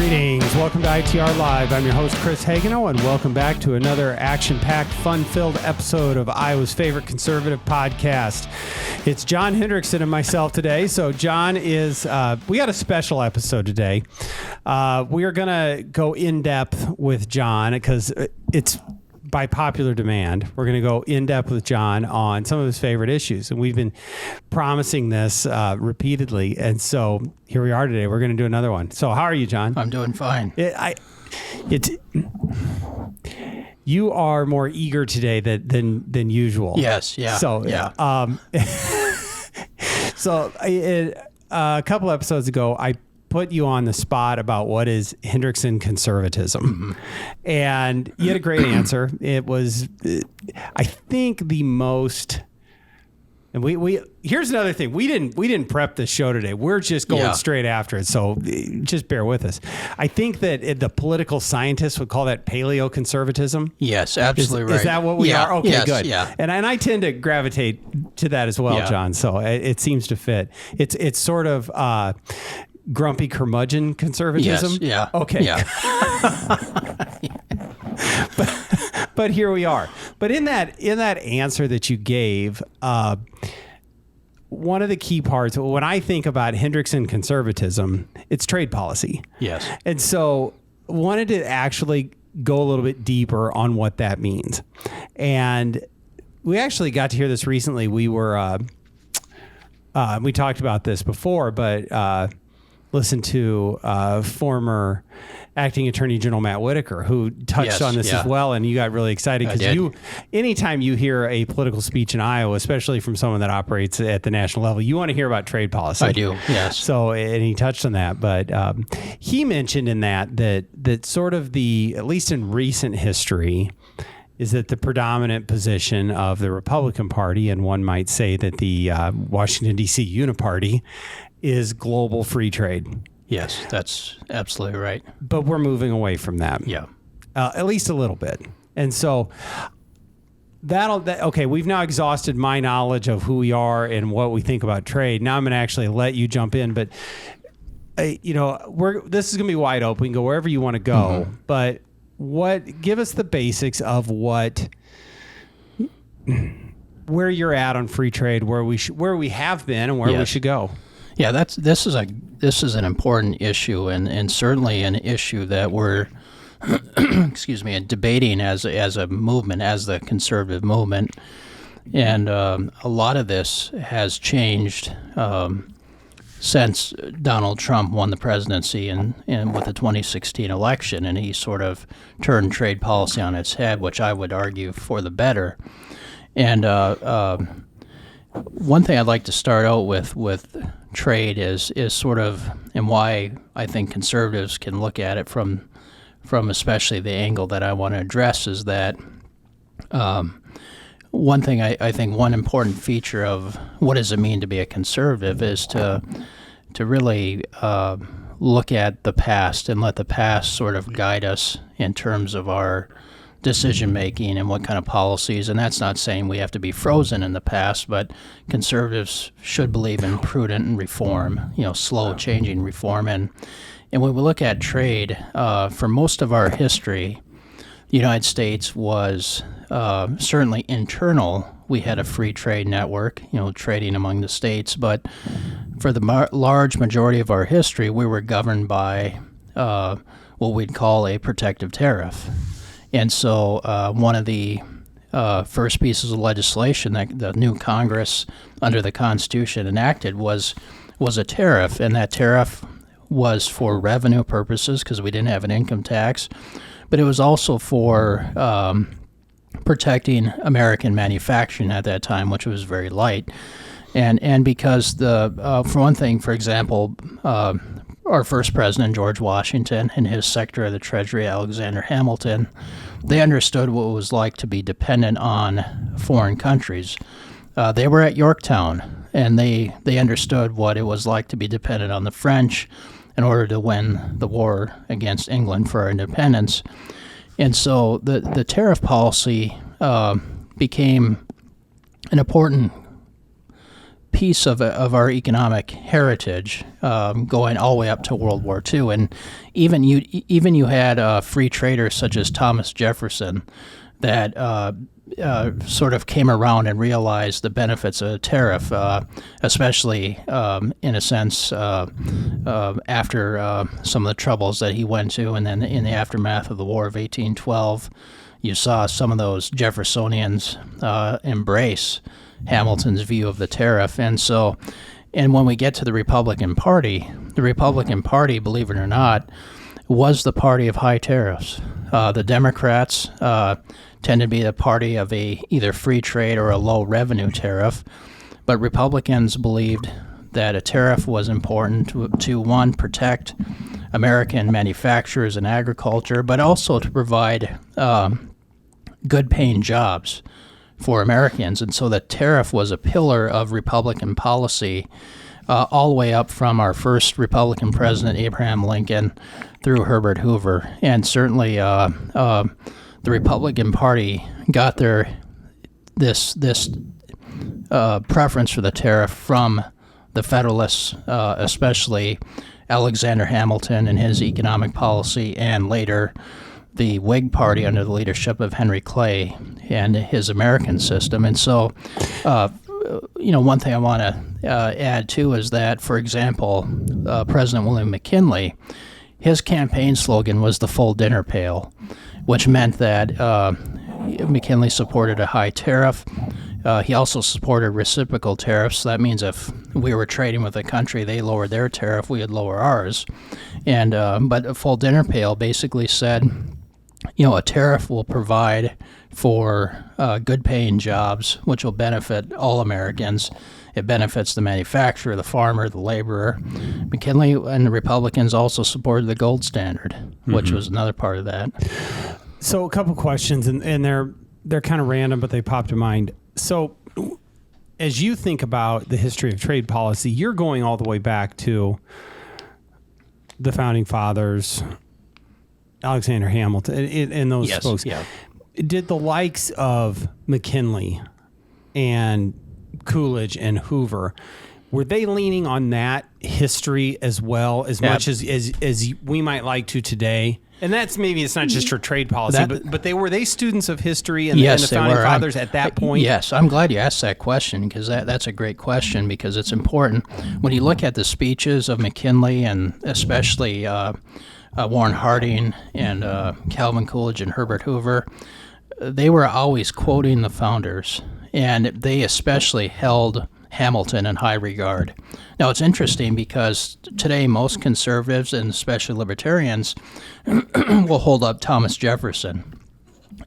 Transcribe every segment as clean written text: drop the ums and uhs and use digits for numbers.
Greetings. Welcome to ITR Live. I'm your host, Chris Hagenow, and welcome back to another action-packed, fun-filled episode of Iowa's favorite conservative podcast. It's John Hendrickson and myself today. So John is, we got a special episode today. We are going to go in-depth with John because it's by popular demand. We're going to go in-depth with John on some of his favorite issues. And we've been promising this repeatedly. And so here we are today. We're going to do another one. So how are you, John? I'm doing fine. You are more eager today than usual. Yes. Yeah. So, yeah. A couple episodes ago, I put you on the spot about what is Hendrickson conservatism. Mm-hmm. And you had a great answer. It was, I think, the most, and we here's another thing. We didn't prep this show today. We're just going straight after it. So just bear with us. I think that the political scientists would call that paleoconservatism. Yes, absolutely right. Is that what we are? Okay, yes, good. Yeah. And I tend to gravitate to that as well, John. So it seems to fit. It's sort of, grumpy curmudgeon conservatism? Yes, yeah. Okay. Yeah. but here we are. But in that answer that you gave, one of the key parts, when I think about Hendrickson conservatism, it's trade policy. Yes. And so wanted to actually go a little bit deeper on what that means. And we actually got to hear this recently. We were, we talked about this before, but listen to former acting Attorney General Matt Whitaker, who touched on this as well, and you got really excited because anytime you hear a political speech in Iowa, especially from someone that operates at the national level, you want to hear about trade policy. I do, yes. So, and he touched on that, but he mentioned in that sort of at least in recent history, is that the predominant position of the Republican Party, and one might say that the Washington, D.C. Uniparty, is global free trade. Yes, that's absolutely right. But we're moving away from that. Yeah. At least a little bit. And so okay, we've now exhausted my knowledge of who we are and what we think about trade. Now I'm going to actually let you jump in, but this is going to be wide open. We can go wherever you want to go, but give us the basics of where you're at on free trade, where we have been and where we should go. Yeah, this is an important issue and certainly an issue that we're debating as a movement, as the conservative movement. And a lot of this has changed since Donald Trump won the presidency and with the 2016 election, and he sort of turned trade policy on its head, which I would argue for the better. And one thing I'd like to start out with trade is sort of, and why I think conservatives can look at it from especially the angle that I want to address is that one thing I think one important feature of what does it mean to be a conservative is to really look at the past and let the past sort of guide us in terms of our decision making and what kind of policies. And that's not saying we have to be frozen in the past, but conservatives should believe in prudent and reform, slow changing reform. And when we look at trade, for most of our history, the United States was certainly internal. We had a free trade network, trading among the states. But for the large majority of our history, we were governed by what we'd call a protective tariff. And so one of the first pieces of legislation that the new Congress under the Constitution enacted was a tariff. And that tariff was for revenue purposes because we didn't have an income tax. But it was also for protecting American manufacturing at that time, which was very light. And because for one thing, for example, our first president, George Washington, and his Secretary of the Treasury, Alexander Hamilton, they understood what it was like to be dependent on foreign countries. They were at Yorktown, and they understood what it was like to be dependent on the French in order to win the war against England for our independence. And so the tariff policy became an important piece of our economic heritage, going all the way up to World War II. And even you had free traders such as Thomas Jefferson that sort of came around and realized the benefits of a tariff, especially in a sense after some of the troubles that he went to, and then in the aftermath of the War of 1812, you saw some of those Jeffersonians embrace Hamilton's view of the tariff. And when we get to the Republican Party, believe it or not, was the party of high tariffs. The Democrats tended to be the party of either free trade or a low revenue tariff, but Republicans believed that a tariff was important to one, protect American manufacturers and agriculture, but also to provide good-paying jobs for Americans. And so the tariff was a pillar of Republican policy all the way up from our first Republican president, Abraham Lincoln, through Herbert Hoover. And certainly the Republican Party got this preference for the tariff from the Federalists, especially Alexander Hamilton and his economic policy, and later the Whig Party under the leadership of Henry Clay and his American system. And so, one thing I want to add too is that, for example, President William McKinley, his campaign slogan was the full dinner pail, which meant that McKinley supported a high tariff. He also supported reciprocal tariffs. So that means if we were trading with a country, they lowered their tariff, we would lower ours. And but a full dinner pail basically said, a tariff will provide for good-paying jobs, which will benefit all Americans. It benefits the manufacturer, the farmer, the laborer. McKinley and the Republicans also supported the gold standard, which was another part of that. So a couple questions, and they're kind of random, but they popped to mind. So as you think about the history of trade policy, you're going all the way back to the Founding Fathers, Alexander Hamilton, and those folks. Yeah. Did the likes of McKinley and Coolidge and Hoover, were they leaning on that history as well, as much as we might like to today? And that's maybe it's not just for trade policy, but were they students of history and the Founding Fathers at that point? Yes, I'm glad you asked that question, because that's a great question, because it's important. When you look at the speeches of McKinley, and especially Warren Harding and Calvin Coolidge and Herbert Hoover, they were always quoting the founders, and they especially held Hamilton in high regard. Now, it's interesting because today most conservatives, and especially libertarians, will hold up Thomas Jefferson.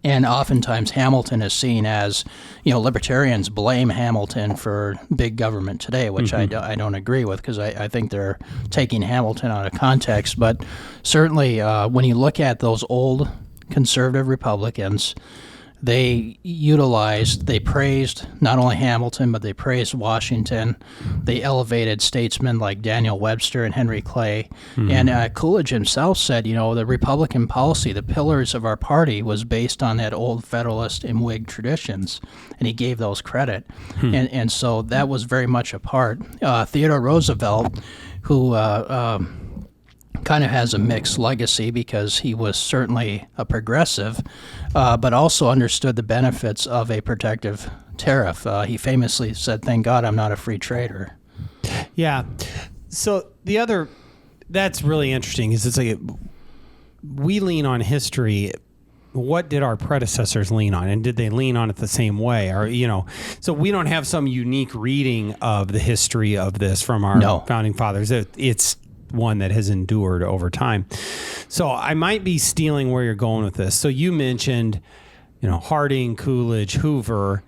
And oftentimes Hamilton is seen as, libertarians blame Hamilton for big government today, which I don't agree with, because I think they're taking Hamilton out of context. But certainly when you look at those old conservative Republicans, they praised not only Hamilton, but they praised Washington. They elevated statesmen like Daniel Webster and Henry Clay. And Coolidge himself said, the Republican policy, the pillars of our party, was based on that old Federalist and Whig traditions. And he gave those credit. And so that was very much a part. Theodore Roosevelt, who kind of has a mixed legacy, because he was certainly a progressive, but also understood the benefits of a protective tariff. He famously said, "Thank God I'm not a free trader." Yeah. So that's really interesting, is it's like we lean on history. What did our predecessors lean on, and did they lean on it the same way? Or, so we don't have some unique reading of the history of this from our Founding Fathers. It's one that has endured over time. So I might be stealing where you're going with this. So you mentioned, Harding, Coolidge, Hoover,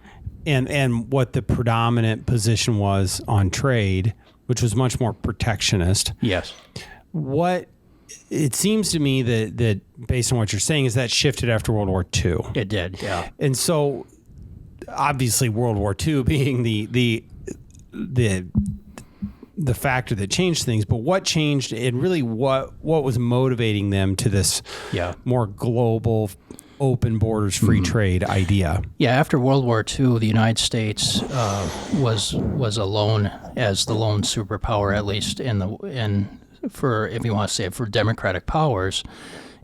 and what the predominant position was on trade, which was much more protectionist. Yes. What it seems to me that based on what you're saying is that shifted after World War II. It did, yeah. And so obviously World War II being the factor that changed things, but what changed, and really what was motivating them to this more global open borders, free trade idea. Yeah, after World War II, the United States was alone as the lone superpower, at least for, if you want to say it, for democratic powers.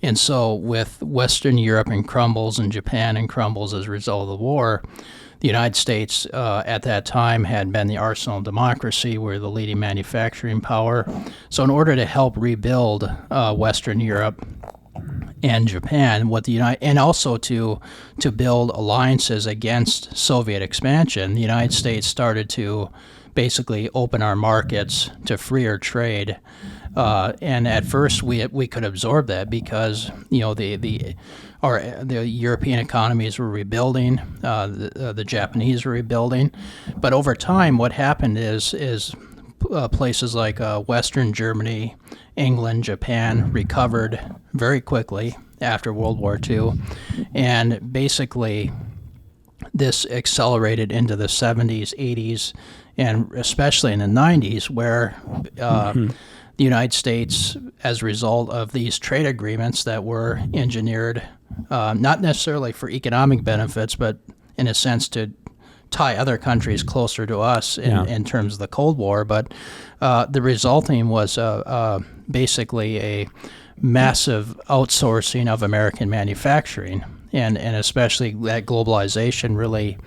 And so with Western Europe in crumbles and Japan in crumbles as a result of the war, the United States at that time had been the arsenal of democracy. We're the leading manufacturing power. So in order to help rebuild Western Europe and Japan, and also to build alliances against Soviet expansion, the United States started to basically open our markets to freer trade. And at first we could absorb that because the European economies were rebuilding, the Japanese were rebuilding, but over time what happened is places like Western Germany, England, Japan recovered very quickly after World War II, and basically this accelerated into the 70s, 80s, and especially in the 90s, where the United States, as a result of these trade agreements that were engineered, not necessarily for economic benefits, but in a sense to tie other countries closer to us in terms of the Cold War. But the resulting was basically a massive outsourcing of American manufacturing. And especially that globalization really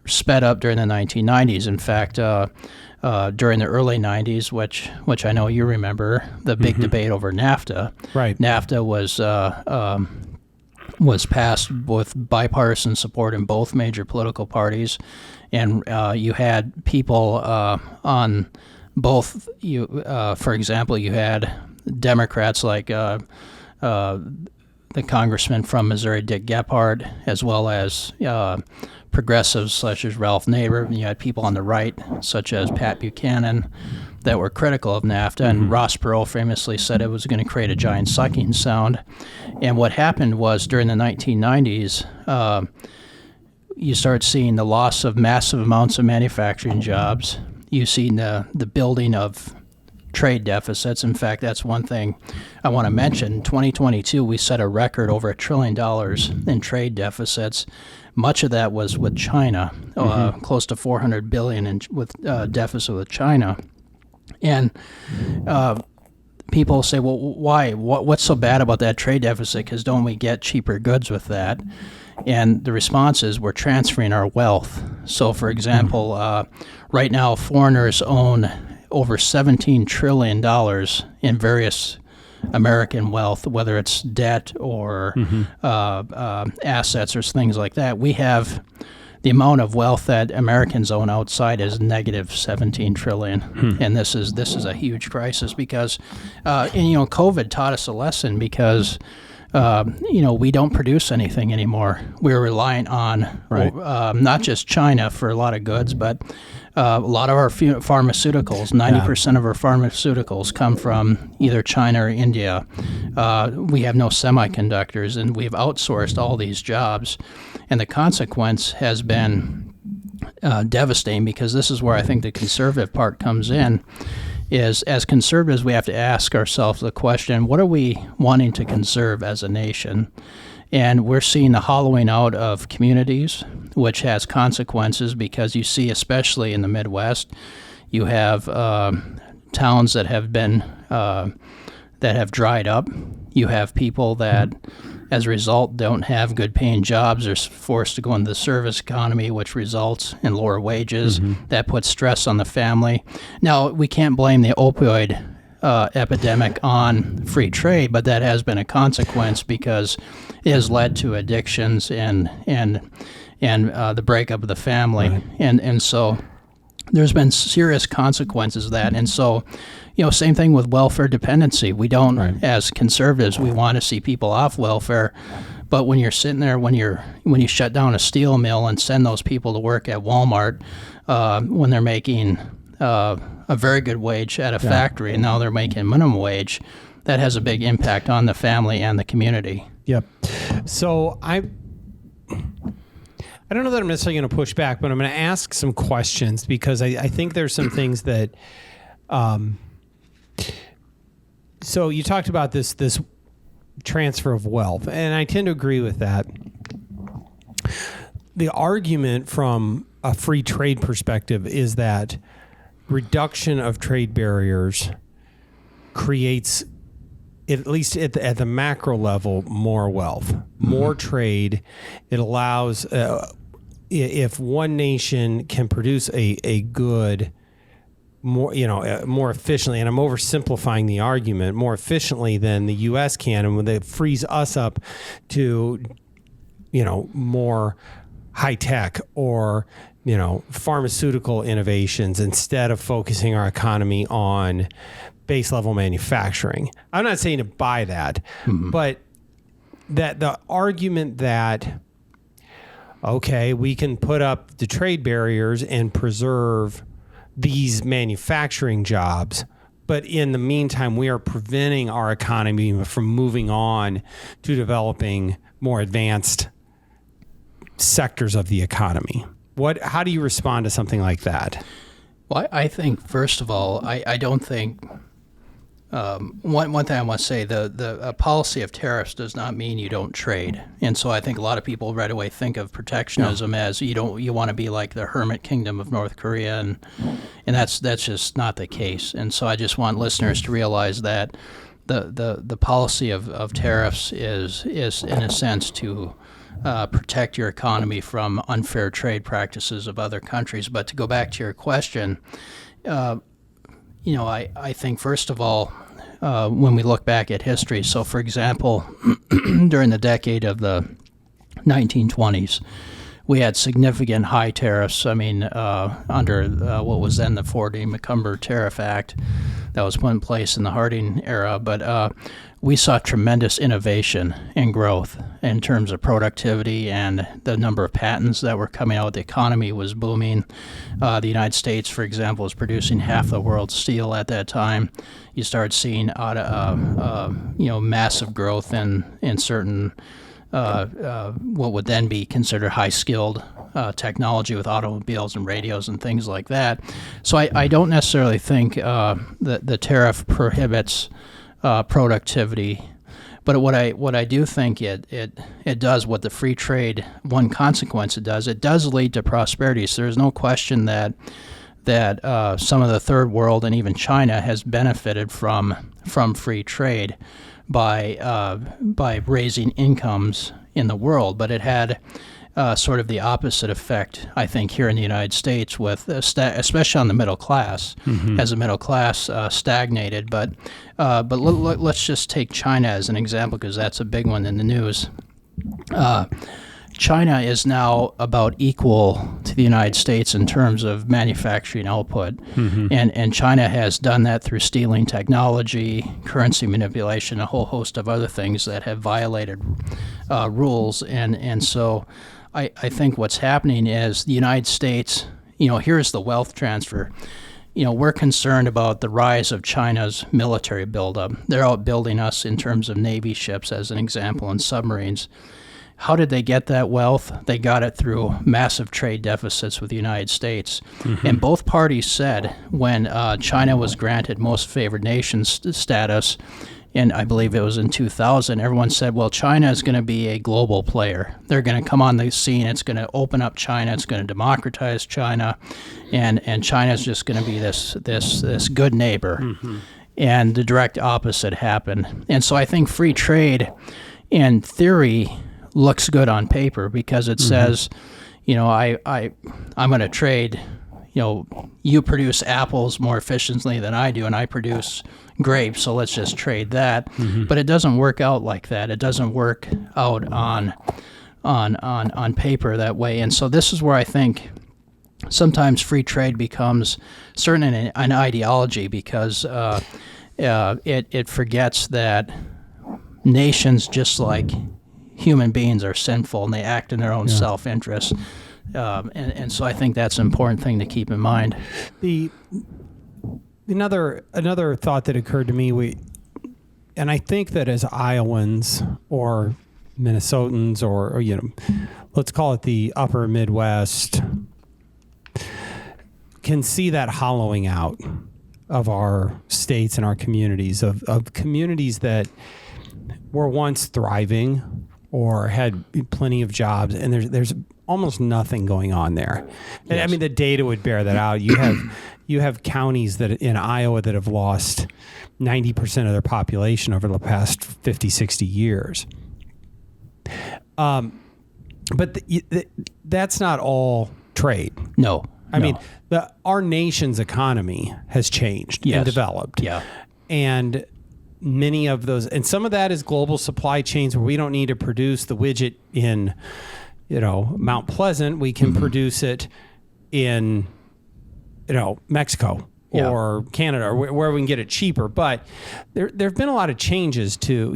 sped up during the 1990s. In fact, during the early 90s, which I know you remember, the big debate over NAFTA. Right. NAFTA was passed with bipartisan support in both major political parties, and you had people on both. For example, you had Democrats like the congressman from Missouri, Dick Gephardt, as well as progressives such as Ralph Nader. You had people on the right, such as Pat Buchanan, that were critical of NAFTA. And Ross Perot famously said it was going to create a giant sucking sound. And what happened was during the 1990s, you start seeing the loss of massive amounts of manufacturing jobs. You've seen the building of trade deficits. In fact, that's one thing I want to mention. In 2022, we set a record over $1 trillion in trade deficits. Much of that was with China, close to $400 billion with deficit with China. And people say, well, why? What's so bad about that trade deficit? Because don't we get cheaper goods with that? And the response is we're transferring our wealth. So, for example, right now foreigners own over $17 trillion in various American wealth, whether it's debt or assets or things like that. We have the amount of wealth that Americans own outside is negative 17 trillion, and this is a huge crisis because, COVID taught us a lesson because. We don't produce anything anymore. We're reliant on not just China for a lot of goods, but a lot of our pharmaceuticals, 90% of our pharmaceuticals come from either China or India. We have no semiconductors, and we've outsourced all these jobs. And the consequence has been devastating because this is where I think the conservative part comes in. Is as conservatives, we have to ask ourselves the question, what are we wanting to conserve as a nation? And we're seeing the hollowing out of communities, which has consequences because you see, especially in the Midwest, you have towns that have been that have dried up. You have people that, as a result, don't have good-paying jobs. They're forced to go into the service economy, which results in lower wages. That puts stress on the family. Now, we can't blame the opioid epidemic on free trade, but that has been a consequence because it has led to addictions and the breakup of the family. And so there's been serious consequences of that. And so, same thing with welfare dependency. We don't, as conservatives, we want to see people off welfare. But when you're sitting there, when you shut down a steel mill and send those people to work at Walmart, when they're making a very good wage at a factory, and now they're making minimum wage, that has a big impact on the family and the community. Yep. So I don't know that I'm necessarily going to push back, but I'm going to ask some questions because I think there's some things that. So you talked about this transfer of wealth, and I tend to agree with that. The argument from a free trade perspective is that reduction of trade barriers creates, at least at the macro level, more wealth, more trade. It allows, if one nation can produce a good more efficiently, and I'm oversimplifying the argument, more efficiently than the U.S. can, and when it frees us up to, more high tech or pharmaceutical innovations instead of focusing our economy on base level manufacturing. I'm not saying to buy that, but that the argument that, okay, we can put up the trade barriers and preserve these manufacturing jobs, but in the meantime, we are preventing our economy from moving on to developing more advanced sectors of the economy. How do you respond to something like that? Well, I think, first of all, I don't think, one thing I want to say, the policy of tariffs does not mean you don't trade. And so I think a lot of people right away think of protectionism as you want to be like the hermit kingdom of North Korea, and that's just not the case. And so I just want listeners to realize that the policy of tariffs is in a sense to protect your economy from unfair trade practices of other countries. But to go back to your question, I think, first of all, when we look back at history, so for example, during the decade of the 1920s, we had significant high tariffs. I mean, under what was then the Forde-McCumber Tariff Act that was put in place in the Harding era. But we saw tremendous innovation and growth in terms of productivity, and the number of patents that were coming out. The economy was booming. The United States, for example, was producing half the world's steel at that time. You started seeing massive growth in certain what would then be considered high-skilled technology with automobiles and radios and things like that. So I don't necessarily think that the tariff prohibits productivity, but what I do think it does, what the free trade, one consequence it does lead to prosperity. So there's no question that some of the third world and even China has benefited from free trade by raising incomes in the world, but it had sort of the opposite effect, I think, here in the United States, with especially on the middle class, as the middle class stagnated. But let's just take China as an example, because that's a big one in the news. China is now about equal to the United States in terms of manufacturing output, and China has done that through stealing technology, currency manipulation, a whole host of other things that have violated rules. And so I think what's happening is the United States, here's the wealth transfer. We're concerned about the rise of China's military buildup. They're outbuilding us in terms of Navy ships, as an example, and submarines. How did they get that wealth? They got it through massive trade deficits with the United States. And both parties said, when China was granted most favored nation status, and I believe it was in 2000, everyone said, well, China is going to be a global player. They're going to come on the scene. It's going to open up China. It's going to democratize China. And China's just going to be this good neighbor. And the direct opposite happened. And so I think free trade, in theory, looks good on paper, because it says, I'm going to trade, you produce apples more efficiently than I do, and I produce grapes, so let's just trade that. But it doesn't work out like that. It doesn't work out on paper that way. And so this is where I think sometimes free trade becomes certainly an ideology, because it forgets that nations, just like human beings, are sinful, and they act in their own self-interest. And so I think that's an important thing to keep in mind. Another thought that occurred to me, and I think that as Iowans or Minnesotans or let's call it the upper Midwest, can see that hollowing out of our states and our communities, of communities that were once thriving or had plenty of jobs, and there's almost nothing going on there. And, I mean, the data would bear that out. You have counties that in Iowa that have lost 90% of their population over the past 50, 60 years. But that's not all trade. No. I mean, our nation's economy has changed and developed. Yeah. And many of those, and some of that is global supply chains where we don't need to produce the widget in, Mount Pleasant. We can produce it in, Mexico or Canada or where we can get it cheaper. But there have been a lot of changes to,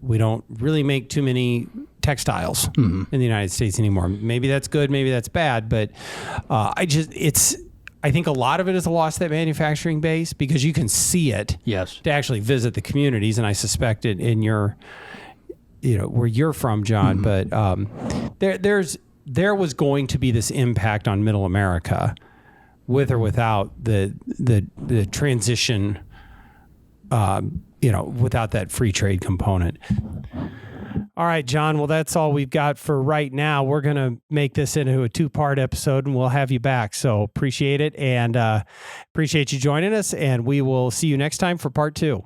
we don't really make too many textiles in the United States anymore. Maybe that's good, maybe that's bad, but I think a lot of it is a loss of that manufacturing base because you can see it to actually visit the communities, and I suspect it in your, where you're from, John. But there was going to be this impact on Middle America, with or without the transition, without that free trade component. All right, John. Well, that's all we've got for right now. We're going to make this into a 2-part episode, and we'll have you back. So appreciate it, and appreciate you joining us, and we will see you next time for part 2.